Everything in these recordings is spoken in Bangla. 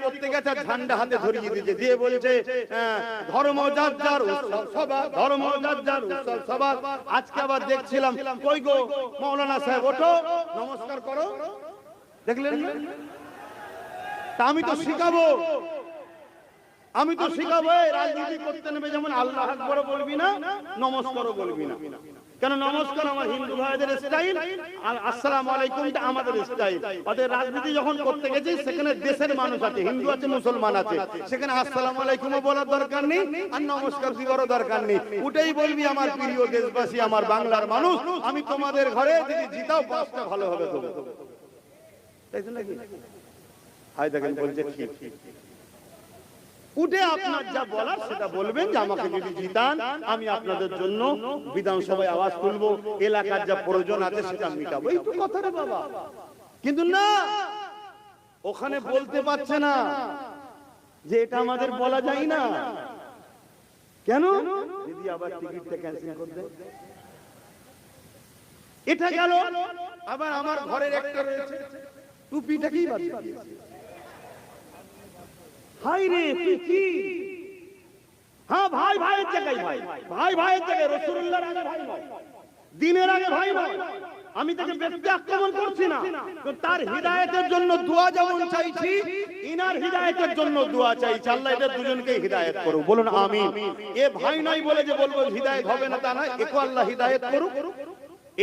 করতে গেছে ঝান্ডা হাতে ধরিয়ে দিয়েছে, দিয়ে বলছে ধর্ম যার যার উৎসব সভা, ধর্ম যার যার উৎসব সভা। আজকে আবার দেখছিলাম, কই গো মাওলানা সাহেব, ওঠো নমস্কার করো। দেখলেন না? তা আমি তো শিখাবো, আমি তো শিখাবো রাজনীতি করতে নেবে যেমন আল্লাহ আকবার বলবি না, নমস্কারও বলবি না। কেন নমস্কার আমার হিন্দু ভাইদের স্টাইল, আর আসসালামু আলাইকুমটা আমাদের স্টাইল। ওদের রাজনীতি যখন করতে গেছি সেখানে দেশের মানুষ আছে, হিন্দু আছে, মুসলমান আছে, সেখানে আসসালামু আলাইকুমও বলার দরকার নেই আর নমস্কার দিবারও দরকার নেই। ওটাই বলবি আমার প্রিয় দেশবাসী, আমার বাংলার মানুষ, আমি তোমাদের ঘরে যদি জিতাও পাঁচটা ভালো হবে তো, তাই তো নাকি? হাই দেখেন বলছে ঠিক, উঠে আপনার যা বলার সেটা বলবেন যে আমাকে যদি জিতান আমি আপনাদের জন্য বিধানসভায় আওয়াজ তুলবো, এলাকার যা প্রয়োজন আছে সেটা মিটাবো, এই তো কথা রে বাবা। কিন্তু না, ওখানে বলতে পারছে না যে এটা আমাদের বলা যায় না। কেন? যদি আবার টিকিটটা ক্যান্সেল করে দেয়। এটা গেল, আবার আমার ঘরের একটা রয়েছে টুপিটাকেই বাদ দিয়েছে। হাই রে তুই কি? হ্যাঁ ভাই ভাইয়ের জায়গায় ভাই, ভাই ভাইয়ের জায়গায়, রাসূলুল্লাহর আগে ভাই নয়, দ্বীনের আগে ভাই নয়। আমি তাকে ব্যক্তি আক্রমণ করছি না, তো তার হিদায়াতের জন্য দোয়া যেমন চাইছি, ইনার হিদায়াতের জন্য দোয়া চাইছি। আল্লাহ এদের দুজনকেই হিদায়াত করুক, বলুন আমিন। এ ভাই নয় বলে যে বলবো হিদায়াত হবে না তা নয়, একে আল্লাহ হিদায়াত করুক,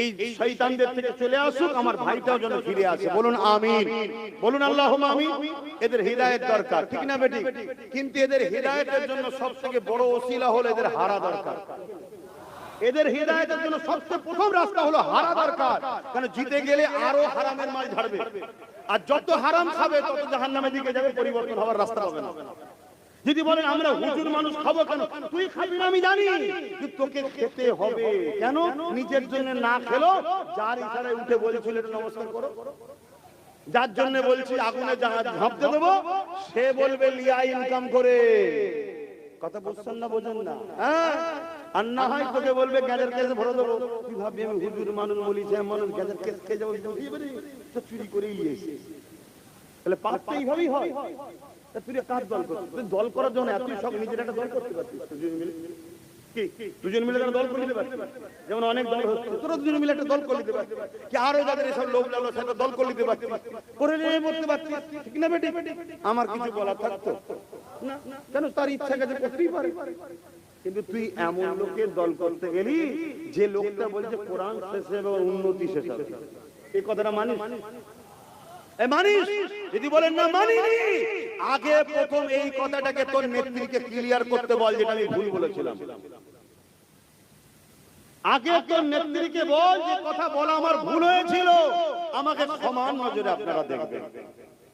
এই শয়তানদের থেকে চলে আসুক, আমার ভাইটাও যেন ফিরে আসে, বলুন আমিন, বলুন আল্লাহুম্মা আমিন। এদের হিদায়াত দরকার, ঠিক না বেটি? কিন্তু এদের হিদায়াতের জন্য সবথেকে বড় ওসিলা হলো এদের হারা দরকার। এদের হিদায়াতের জন্য সবচেয়ে প্রথম রাস্তা হলো হারা দরকার, কারণ জিতে গেলে আরো হারামের মাল ঝাড়বে, আর যত হারাম খাবে তত জাহান্নামের দিকে যাবে, পরিবর্তন হওয়ার রাস্তা পাবে না। যদি বলেন আমরা হুজুর মানুষ খাবো কেন, তুই খাবি না আমি জানি, কিন্তু তোকে খেতে হবে। কেন? নিজের জন্য না খেলো, যার ইশারায় উঠে বলেছিল এটা নমস্কার করো, যার জন্য বলছি আগুনে ঝাঁপতে দেবো, সে বলবে লিয়া ইনকাম করে। কথা বুঝছেন না? বোঝেন না? হ্যাঁ, আর না হয় তোকে বলবে গ্যাজের কেসে ভরে দেবো। তুই ভাববি আমি হুজুর মানুষ বলিছে, মানুষ গ্যাজের কেস খেয়ে যাবো, চুরি করেই নিয়েছে। তাহলে পাপটা এইভাবেই হয়। তুই কার দল করছিস? তুই দল করার জন্য এতই সব, নিজের একটা দল করতে পারছিস দুজন মিলে, কি দুজন মিলে একটা দল করে দিতে পারছিস? যেমন অনেক দল হচ্ছে, তোরা দুজন মিলে একটা দল করে দিতে পারছিস, কি আরো যাদের এসব লোক লাগলো সেটা দল করে দিতে পারছিস, করে নিয়ে বলতে পারছিস, ঠিক না বেটি? আমার কিছু বলা থাকতো না, কেন? তার ইচ্ছা কাজে করতেই পারে। কিন্তু তুই এমন লোকের দল করতে গেলি যে লোকটা বলছে কোরআন শেষে এবং উন্নতি শেষে, এই কথাটা মানিস? মানিস? যদি বলেন না মানিনি, আগে প্রথম এই কথাটাকে তোর নেত্রীকে ক্লিয়ার করতে বল যেটা আমি ভুল বলেছিলাম। আগে তোর নেত্রীকে বল যে কথা বলা আমার ভুল হয়েছিল, আমাকে সমান নজরে আপনারা দেখবেন।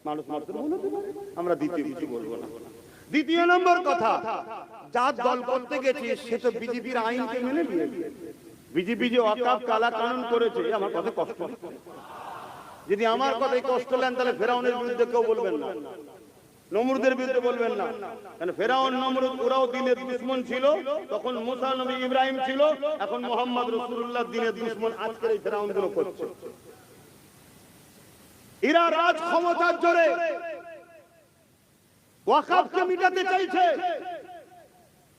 মানুষ মাত্র ভুল হতে পারে, আমরা দ্বিতীয় কিছু বলবো না। দ্বিতীয় নম্বর কথা, যার দল করতে গেছে সে তো বিজেপির আইনকে মেনে নিয়েছে। বিজেপি যে ওয়াকফ কালা কানুন করেছে, আমার কথা কষ্ট, যদি আমার কথাই কষ্ট নেন তাহলে ফেরাউনের বিরুদ্ধে কেউ বলবেন না, নমরুদের বিরুদ্ধে বলবেন না। কারণ ফেরাউন নমরুদ ওরাও দিনের দুশমন ছিল, তখন মুসা নবী ইব্রাহিম ছিল, এখন মুহাম্মদ রাসূলুল্লাহ দিনের দুশমন আজকের এই ফেরাউন গুলো করছে। এরা রাজ ক্ষমতার জোরে ওয়াকফকে মিটাতে চাইছে।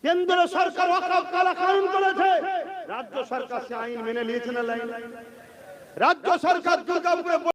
কেন্দ্র সরকার ওয়াকফ কালা কানুন করেছে, রাজ্য সরকার সে আইন মেনে নিয়েছে না? রাজ্য সরকার দুর্গাপুরে